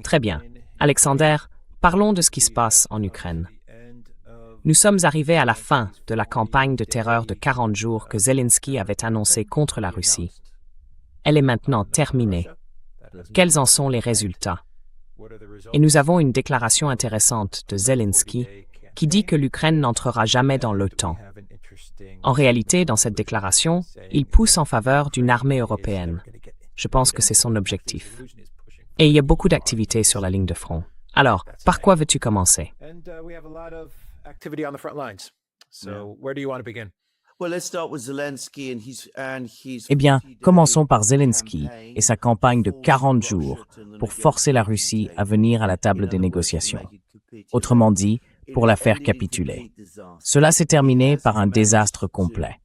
Très bien. Alexander, parlons de ce qui se passe en Ukraine. Nous sommes arrivés à la fin de la campagne de terreur de 40 jours que Zelensky avait annoncée contre la Russie. Elle est maintenant terminée. Quels en sont les résultats? Et nous avons une déclaration intéressante de Zelensky qui dit que l'Ukraine n'entrera jamais dans l'OTAN. En réalité, dans cette déclaration, il pousse en faveur d'une armée européenne. Je pense que c'est son objectif. Et il y a beaucoup d'activités sur la ligne de front. Alors, par quoi veux-tu commencer? Eh bien, commençons par Zelensky et sa campagne de 40 jours pour forcer la Russie à venir à la table des négociations. Autrement dit, pour la faire capituler. Cela s'est terminé par un désastre complet.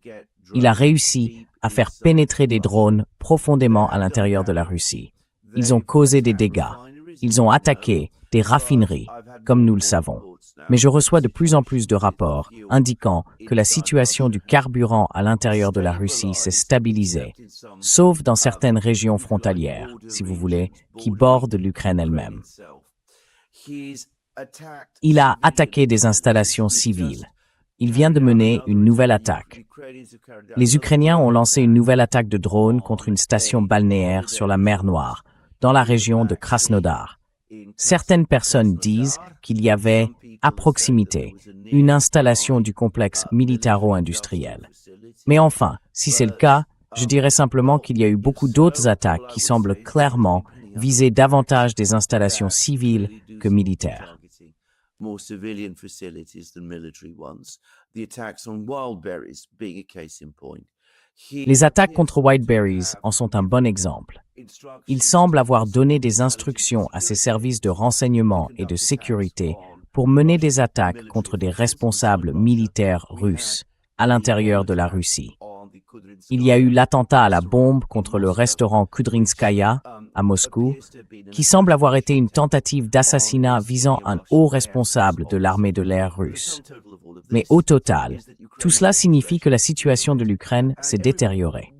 Il a réussi à faire pénétrer des drones profondément à l'intérieur de la Russie. Ils ont causé des dégâts. Ils ont attaqué des raffineries, comme nous le savons. Mais je reçois de plus en plus de rapports indiquant que la situation du carburant à l'intérieur de la Russie s'est stabilisée, sauf dans certaines régions frontalières, si vous voulez, qui bordent l'Ukraine elle-même. Il a attaqué des installations civiles. Il vient de mener une nouvelle attaque. Les Ukrainiens ont lancé une nouvelle attaque de drones contre une station balnéaire sur la mer Noire, dans la région de Krasnodar. Certaines personnes disent qu'il y avait, à proximité, une installation du complexe militaro-industriel. Mais enfin, si c'est le cas, je dirais simplement qu'il y a eu beaucoup d'autres attaques qui semblent clairement viser davantage des installations civiles que militaires. Les attaques contre Whiteberries en sont un bon exemple. Il semble avoir donné des instructions à ses services de renseignement et de sécurité pour mener des attaques contre des responsables militaires russes à l'intérieur de la Russie. Il y a eu l'attentat à la bombe contre le restaurant Kudrinskaya à Moscou, qui semble avoir été une tentative d'assassinat visant un haut responsable de l'armée de l'air russe. Mais au total, tout cela signifie que la situation de l'Ukraine s'est détériorée.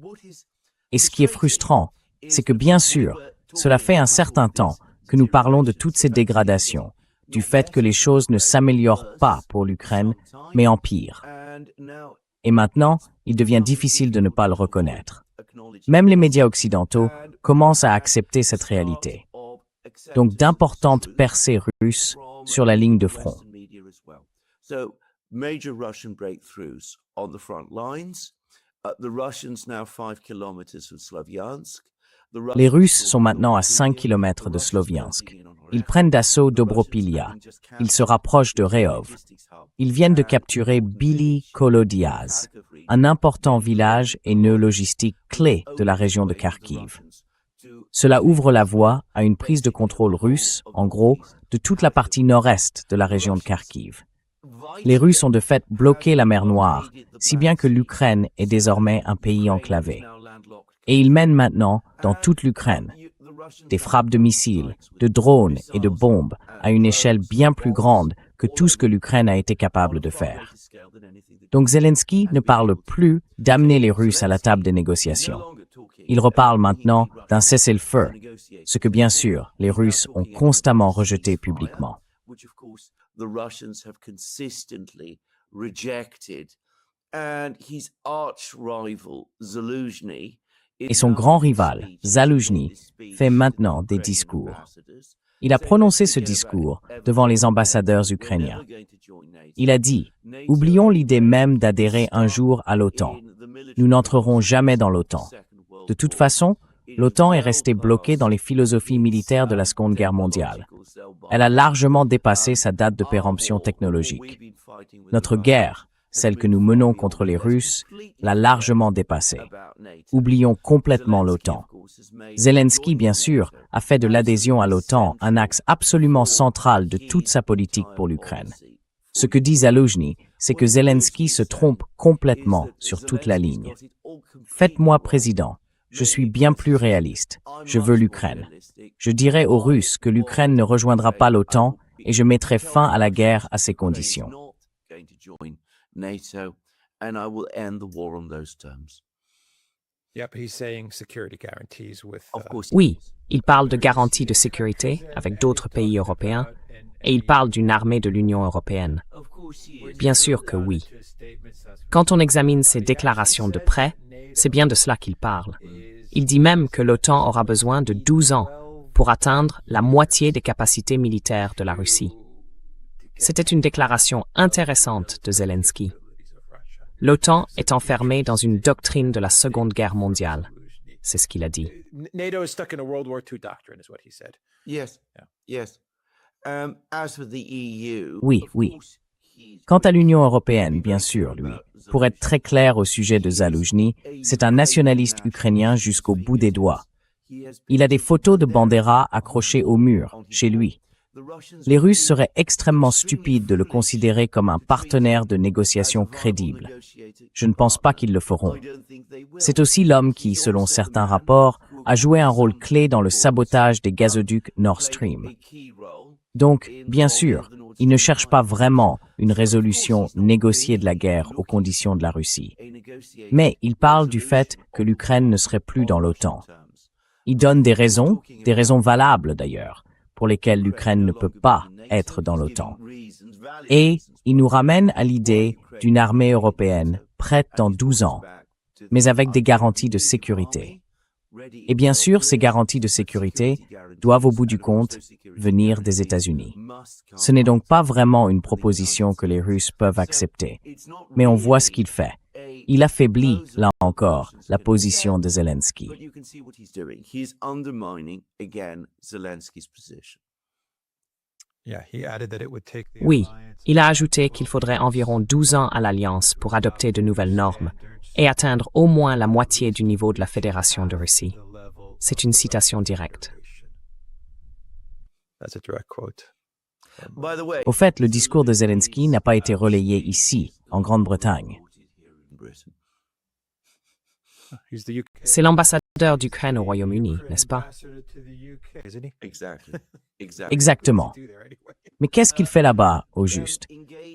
Et ce qui est frustrant, c'est que bien sûr, cela fait un certain temps que nous parlons de toutes ces dégradations, du fait que les choses ne s'améliorent pas pour l'Ukraine, mais empirent. Et maintenant, il devient difficile de ne pas le reconnaître. Même les médias occidentaux commencent à accepter cette réalité. Donc d'importantes percées russes sur la ligne de front. Les Russes sont maintenant à 5 km de Sloviansk. Ils prennent d'assaut Dobropilia. Ils se rapprochent de Rehov. Ils viennent de capturer Bili Kolodiaz, un important village et nœud logistique clé de la région de Kharkiv. Cela ouvre la voie à une prise de contrôle russe, en gros, de toute la partie nord-est de la région de Kharkiv. Les Russes ont de fait bloqué la mer Noire, si bien que l'Ukraine est désormais un pays enclavé. Et ils mènent maintenant, dans toute l'Ukraine, des frappes de missiles, de drones et de bombes à une échelle bien plus grande que tout ce que l'Ukraine a été capable de faire. Donc Zelensky ne parle plus d'amener les Russes à la table des négociations. Il reparle maintenant d'un cessez-le-feu, ce que bien sûr les Russes ont constamment rejeté publiquement. Et son grand rival, Zaloujny, fait maintenant des discours. Il a prononcé ce discours devant les ambassadeurs ukrainiens. Il a dit « Oublions l'idée même d'adhérer un jour à l'OTAN. Nous n'entrerons jamais dans l'OTAN. De toute façon, l'OTAN est restée bloquée dans les philosophies militaires de la Seconde Guerre mondiale. Elle a largement dépassé sa date de péremption technologique. Notre guerre, celle que nous menons contre les Russes, l'a largement dépassée. Oublions complètement l'OTAN. Zelensky, bien sûr, a fait de l'adhésion à l'OTAN un axe absolument central de toute sa politique pour l'Ukraine. Ce que dit Zaloujny, c'est que Zelensky se trompe complètement sur toute la ligne. Faites-moi président. Je suis bien plus réaliste. Je veux l'Ukraine. Je dirai aux Russes que l'Ukraine ne rejoindra pas l'OTAN et je mettrai fin à la guerre à ces conditions. NATO, and I will end the war on those terms. Oui, il parle de garanties de sécurité avec d'autres pays européens et il parle d'une armée de l'Union européenne. Bien sûr que oui. Quand on examine ses déclarations de près, c'est bien de cela qu'il parle. Il dit même que l'OTAN aura besoin de 12 ans pour atteindre la moitié des capacités militaires de la Russie. C'était une déclaration intéressante de Zelensky. L'OTAN est enfermée dans une doctrine de la Seconde Guerre mondiale. C'est ce qu'il a dit. NATO is stuck in a World War II doctrine, is what he said. Yes, yes. As for the EU, Oui, oui. Quant à l'Union européenne, bien sûr, lui. Pour être très clair au sujet de Zaloujny, c'est un nationaliste ukrainien jusqu'au bout des doigts. Il a des photos de Bandera accrochées au mur, chez lui. Les Russes seraient extrêmement stupides de le considérer comme un partenaire de négociation crédible. Je ne pense pas qu'ils le feront. C'est aussi l'homme qui, selon certains rapports, a joué un rôle clé dans le sabotage des gazoducs Nord Stream. Donc, bien sûr, il ne cherche pas vraiment une résolution négociée de la guerre aux conditions de la Russie. Mais il parle du fait que l'Ukraine ne serait plus dans l'OTAN. Il donne des raisons valables d'ailleurs, pour lesquelles l'Ukraine ne peut pas être dans l'OTAN. Et il nous ramène à l'idée d'une armée européenne prête dans 12 ans, mais avec des garanties de sécurité. Et bien sûr, ces garanties de sécurité doivent au bout du compte venir des États-Unis. Ce n'est donc pas vraiment une proposition que les Russes peuvent accepter. Mais on voit ce qu'il fait. Il affaiblit, là encore, la position de Zelensky. Oui, il a ajouté qu'il faudrait environ 12 ans à l'Alliance pour adopter de nouvelles normes et atteindre au moins la moitié du niveau de la Fédération de Russie. C'est une citation directe. Au fait, le discours de Zelensky n'a pas été relayé ici, en Grande-Bretagne. C'est l'ambassadeur d'Ukraine au Royaume-Uni, n'est-ce pas? Exactement. Mais qu'est-ce qu'il fait là-bas, au juste?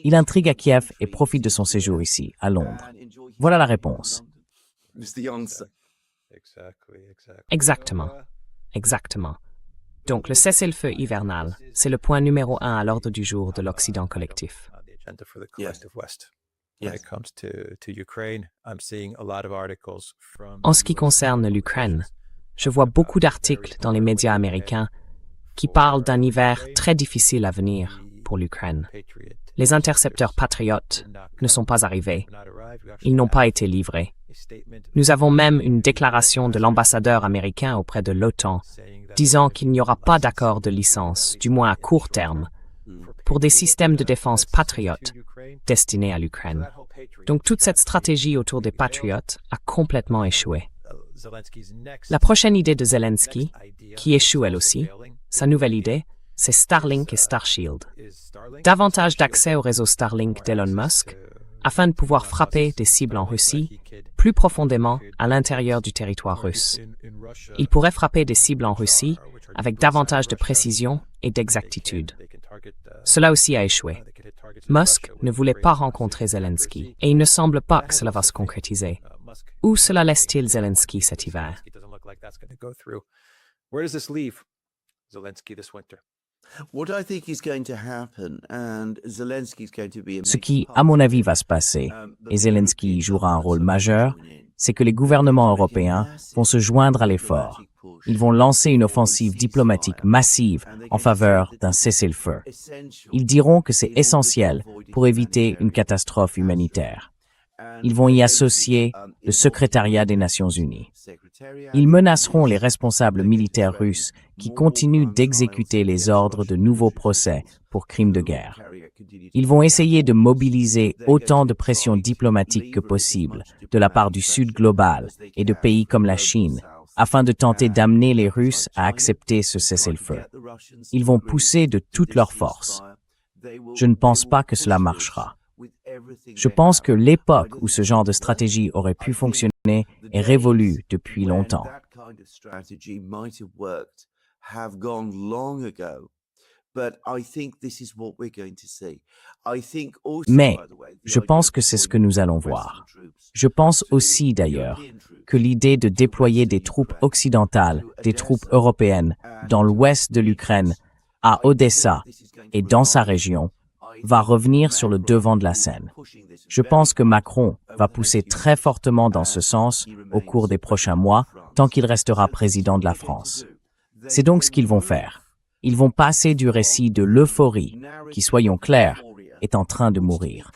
Il intrigue à Kiev et profite de son séjour ici, à Londres. Voilà la réponse. Exactement. Exactement. Donc, le cessez-le-feu hivernal, c'est le point numéro 1 à l'ordre du jour de l'Occident collectif. En ce qui concerne l'Ukraine, je vois beaucoup d'articles dans les médias américains qui parlent d'un hiver très difficile à venir pour l'Ukraine. Les intercepteurs patriotes ne sont pas arrivés. Ils n'ont pas été livrés. Nous avons même une déclaration de l'ambassadeur américain auprès de l'OTAN disant qu'il n'y aura pas d'accord de licence, du moins à court terme, pour des systèmes de défense patriotes destinés à l'Ukraine. Donc toute cette stratégie autour des patriotes a complètement échoué. La prochaine idée de Zelensky, qui échoue elle aussi, sa nouvelle idée, c'est Starlink et Starshield. Davantage d'accès au réseau Starlink d'Elon Musk, afin de pouvoir frapper des cibles en Russie, plus profondément à l'intérieur du territoire russe. Il pourrait frapper des cibles en Russie avec davantage de précision et d'exactitude. Cela aussi a échoué. Musk ne voulait pas rencontrer Zelensky, et il ne semble pas que cela va se concrétiser. Où cela laisse-t-il Zelensky cet hiver? Ce qui, à mon avis, va se passer, et Zelensky jouera un rôle majeur, c'est que les gouvernements européens vont se joindre à l'effort. Ils vont lancer une offensive diplomatique massive en faveur d'un cessez-le-feu. Ils diront que c'est essentiel pour éviter une catastrophe humanitaire. Ils vont y associer le secrétariat des Nations Unies. Ils menaceront les responsables militaires russes qui continuent d'exécuter les ordres de nouveaux procès pour crimes de guerre. Ils vont essayer de mobiliser autant de pression diplomatique que possible de la part du Sud global et de pays comme la Chine, afin de tenter d'amener les Russes à accepter ce cessez-le-feu. Ils vont pousser de toute leur force. Je ne pense pas que cela marchera. Je pense que l'époque où ce genre de stratégie aurait pu fonctionner est révolue depuis longtemps. Mais je pense que c'est ce que nous allons voir. Je pense aussi, d'ailleurs, que l'idée de déployer des troupes occidentales, des troupes européennes, dans l'ouest de l'Ukraine, à Odessa et dans sa région, va revenir sur le devant de la scène. Je pense que Macron va pousser très fortement dans ce sens au cours des prochains mois, tant qu'il restera président de la France. C'est donc ce qu'ils vont faire. Ils vont passer du récit de l'euphorie, qui, soyons clairs, est en train de mourir,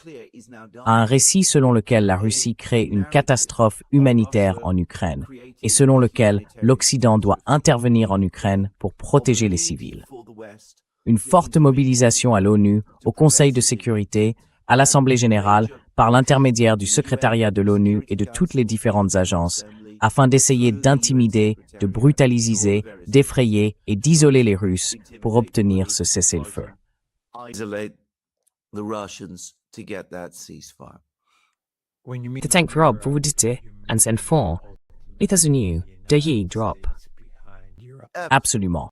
à un récit selon lequel la Russie crée une catastrophe humanitaire en Ukraine et selon lequel l'Occident doit intervenir en Ukraine pour protéger les civils. Une forte mobilisation à l'ONU, au Conseil de sécurité, à l'Assemblée générale, par l'intermédiaire du secrétariat de l'ONU et de toutes les différentes agences, afin d'essayer d'intimider, de brutaliser, d'effrayer et d'isoler les Russes pour obtenir ce cessez-le-feu. Tänk Rob, vous dites, en sen fond, les États-Unis, de drop. Absolument.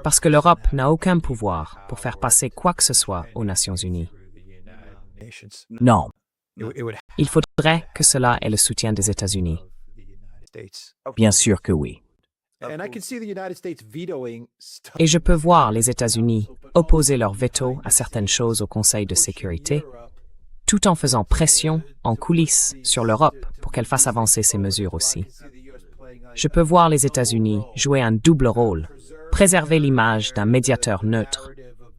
Parce que l'Europe n'a aucun pouvoir pour faire passer quoi que ce soit aux Nations Unies. Non. Il faudrait que cela ait le soutien des États-Unis. Bien sûr que oui. Et je peux voir les États-Unis opposer leur veto à certaines choses au Conseil de sécurité, tout en faisant pression en coulisses sur l'Europe pour qu'elle fasse avancer ces mesures aussi. Je peux voir les États-Unis jouer un double rôle, préserver l'image d'un médiateur neutre,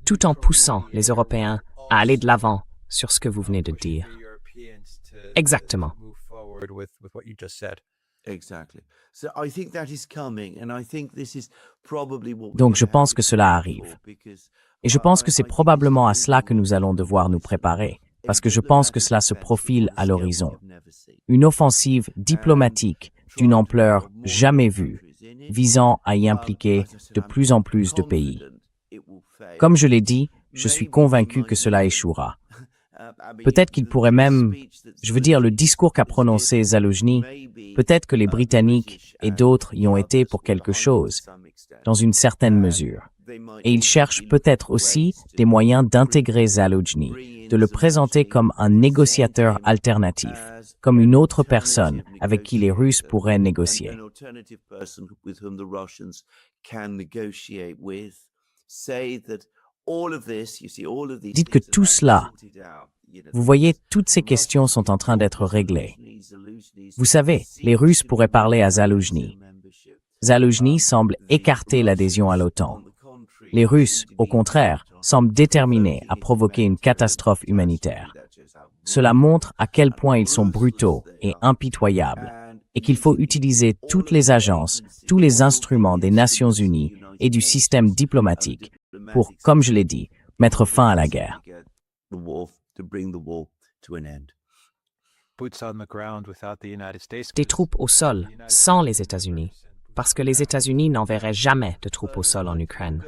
tout en poussant les Européens à aller de l'avant sur ce que vous venez de dire. Exactement. Donc je pense que cela arrive. Et je pense que c'est probablement à cela que nous allons devoir nous préparer, parce que je pense que cela se profile à l'horizon. Une offensive diplomatique d'une ampleur jamais vue, visant à y impliquer de plus en plus de pays. Comme je l'ai dit, je suis convaincu que cela échouera. Peut-être qu'il pourrait même, le discours qu'a prononcé Zaluzhny, peut-être que les Britanniques et d'autres y ont été pour quelque chose, dans une certaine mesure. Et ils cherchent peut-être aussi des moyens d'intégrer Zaluzhny, de le présenter comme un négociateur alternatif, comme une autre personne avec qui les Russes pourraient négocier. Dites que tout cela, vous voyez, toutes ces questions sont en train d'être réglées. Vous savez, les Russes pourraient parler à Zaluzhny. Zaluzhny semble écarter l'adhésion à l'OTAN. Les Russes, au contraire, semblent déterminés à provoquer une catastrophe humanitaire. Cela montre à quel point ils sont brutaux et impitoyables, et qu'il faut utiliser toutes les agences, tous les instruments des Nations Unies et du système diplomatique pour, comme je l'ai dit, mettre fin à la guerre. Des troupes au sol, sans les États-Unis, parce que les États-Unis n'enverraient jamais de troupes au sol en Ukraine.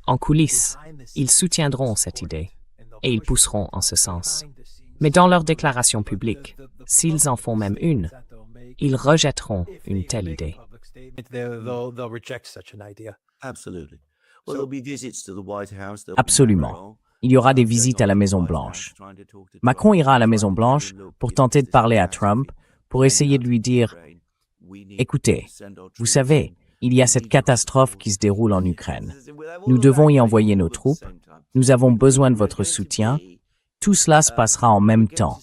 En coulisses, ils soutiendront cette idée, et ils pousseront en ce sens. Mais dans leur déclaration publique, s'ils en font même une, ils rejetteront une telle idée. Absolument. Il y aura des visites à la Maison-Blanche. Macron ira à la Maison-Blanche pour tenter de parler à Trump, pour essayer de lui dire « Écoutez, vous savez, il y a cette catastrophe qui se déroule en Ukraine. Nous devons y envoyer nos troupes. Nous avons besoin de votre soutien. Tout cela se passera en même temps.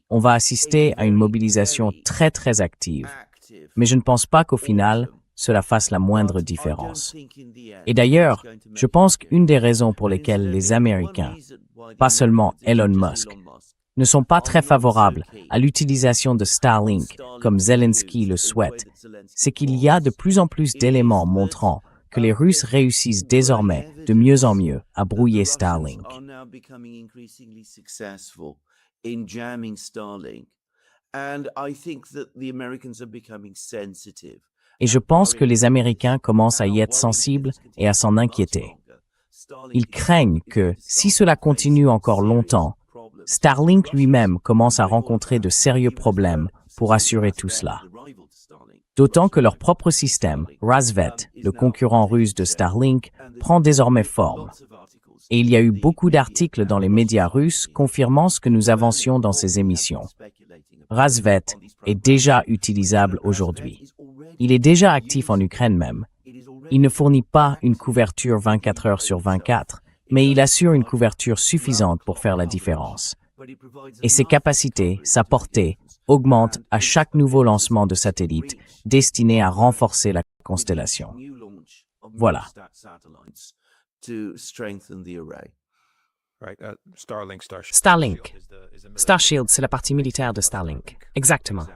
On va assister à une mobilisation très très active. Mais je ne pense pas qu'au final, cela fasse la moindre différence. Et d'ailleurs, je pense qu'une des raisons pour lesquelles les Américains, pas seulement Elon Musk, ne sont pas très favorables à l'utilisation de Starlink comme Zelensky le souhaite, c'est qu'il y a de plus en plus d'éléments montrant que les Russes réussissent désormais de mieux en mieux à brouiller Starlink. Et je pense que les Américains commencent à y être sensibles et à s'en inquiéter. Ils craignent que, si cela continue encore longtemps, Starlink lui-même commence à rencontrer de sérieux problèmes pour assurer tout cela. D'autant que leur propre système, Razvet, le concurrent russe de Starlink, prend désormais forme. et il y a eu beaucoup d'articles dans les médias russes confirmant ce que nous avancions dans ces émissions. Razvet est déjà utilisable aujourd'hui. Il est déjà actif en Ukraine même. Il ne fournit pas une couverture 24 heures sur 24, mais il assure une couverture suffisante pour faire la différence. Et ses capacités, sa portée, augmentent à chaque nouveau lancement de satellite destiné à renforcer la constellation. Voilà. Starlink. Starshield, c'est la partie militaire de Starlink. Exactement.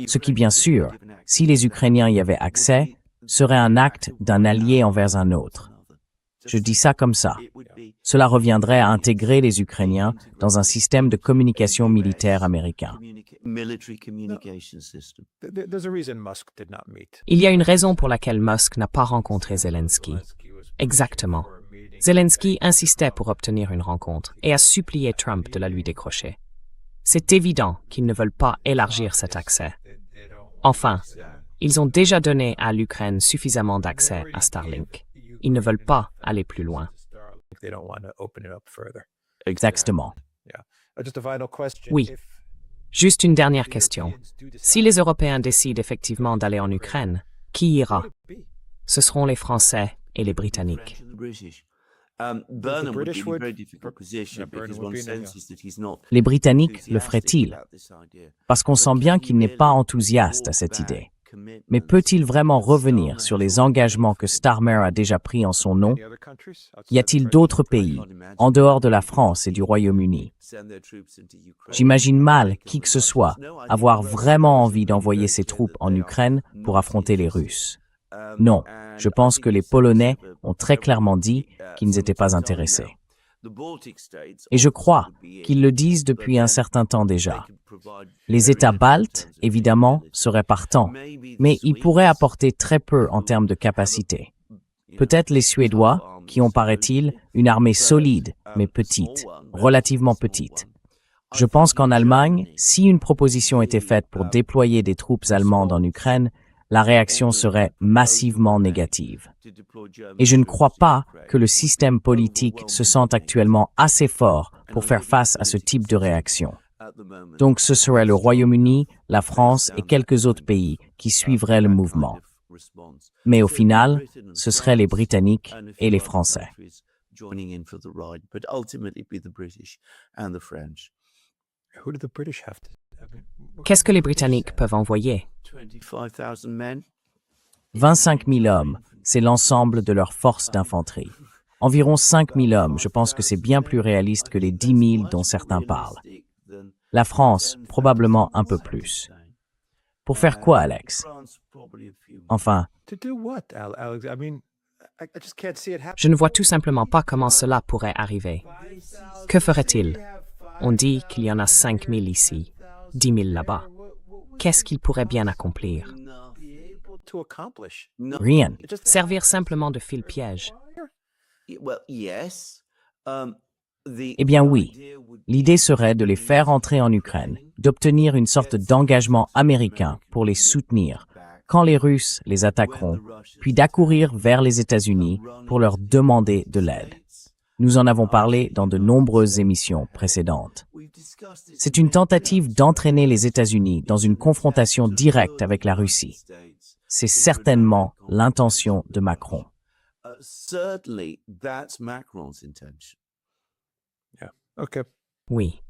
Ce qui, bien sûr, si les Ukrainiens y avaient accès, serait un acte d'un allié envers un autre. Je dis ça comme ça. Cela reviendrait à intégrer les Ukrainiens dans un système de communication militaire américain. Il y a une raison pour laquelle Musk n'a pas rencontré Zelensky. Exactement. Zelensky insistait pour obtenir une rencontre et a supplié Trump de la lui décrocher. C'est évident qu'ils ne veulent pas élargir cet accès. Enfin, ils ont déjà donné à l'Ukraine suffisamment d'accès à Starlink. Ils ne veulent pas aller plus loin. Exactement. Oui. Juste une dernière question. Si les Européens décident effectivement d'aller en Ukraine, qui ira? Ce seront les Français et les Britanniques. Les Britanniques le feraient-ils? Parce qu'on sent bien qu'il n'est pas enthousiaste à cette idée. Mais peut-il vraiment revenir sur les engagements que Starmer a déjà pris en son nom? Y a-t-il d'autres pays, en dehors de la France et du Royaume-Uni? J'imagine mal qui que ce soit avoir vraiment envie d'envoyer ses troupes en Ukraine pour affronter les Russes. Non, je pense que les Polonais ont très clairement dit qu'ils n'étaient pas intéressés. Et je crois qu'ils le disent depuis un certain temps déjà. Les États baltes, évidemment, seraient partants, mais ils pourraient apporter très peu en termes de capacité. Peut-être les Suédois, qui ont, paraît-il, une armée solide, mais petite, relativement petite. Je pense qu'en Allemagne, si une proposition était faite pour déployer des troupes allemandes en Ukraine, la réaction serait massivement négative. Et je ne crois pas que le système politique se sente actuellement assez fort pour faire face à ce type de réaction. Donc ce serait le Royaume-Uni, la France et quelques autres pays qui suivraient le mouvement. Mais au final, ce seraient les Britanniques et les Français. Qu'est-ce que les Britanniques peuvent envoyer? 25 000 hommes, c'est l'ensemble de leur force d'infanterie. Environ 5 000 hommes, je pense que c'est bien plus réaliste que les 10 000 dont certains parlent. La France, probablement un peu plus. Pour faire quoi, Alex? Enfin, je ne vois tout simplement pas comment cela pourrait arriver. Que ferait-il? On dit qu'il y en a 5 000 ici, 10 000 là-bas. Qu'est-ce qu'il pourrait bien accomplir? rien. Servir simplement de fil-piège. Eh bien oui, l'idée serait de les faire entrer en Ukraine, d'obtenir une sorte d'engagement américain pour les soutenir quand les Russes les attaqueront, puis d'accourir vers les États-Unis pour leur demander de l'aide. Nous en avons parlé dans de nombreuses émissions précédentes. C'est une tentative d'entraîner les États-Unis dans une confrontation directe avec la Russie. C'est certainement l'intention de Macron. Oui.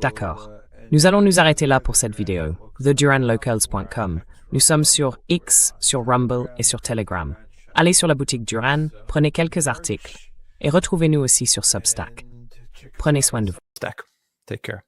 D'accord. Nous allons nous arrêter là pour cette vidéo. TheDuranLocals.com. Nous sommes sur X, sur Rumble et sur Telegram. Allez sur la boutique Duran, prenez quelques articles et retrouvez-nous aussi sur Substack. Prenez soin de vous. Take care.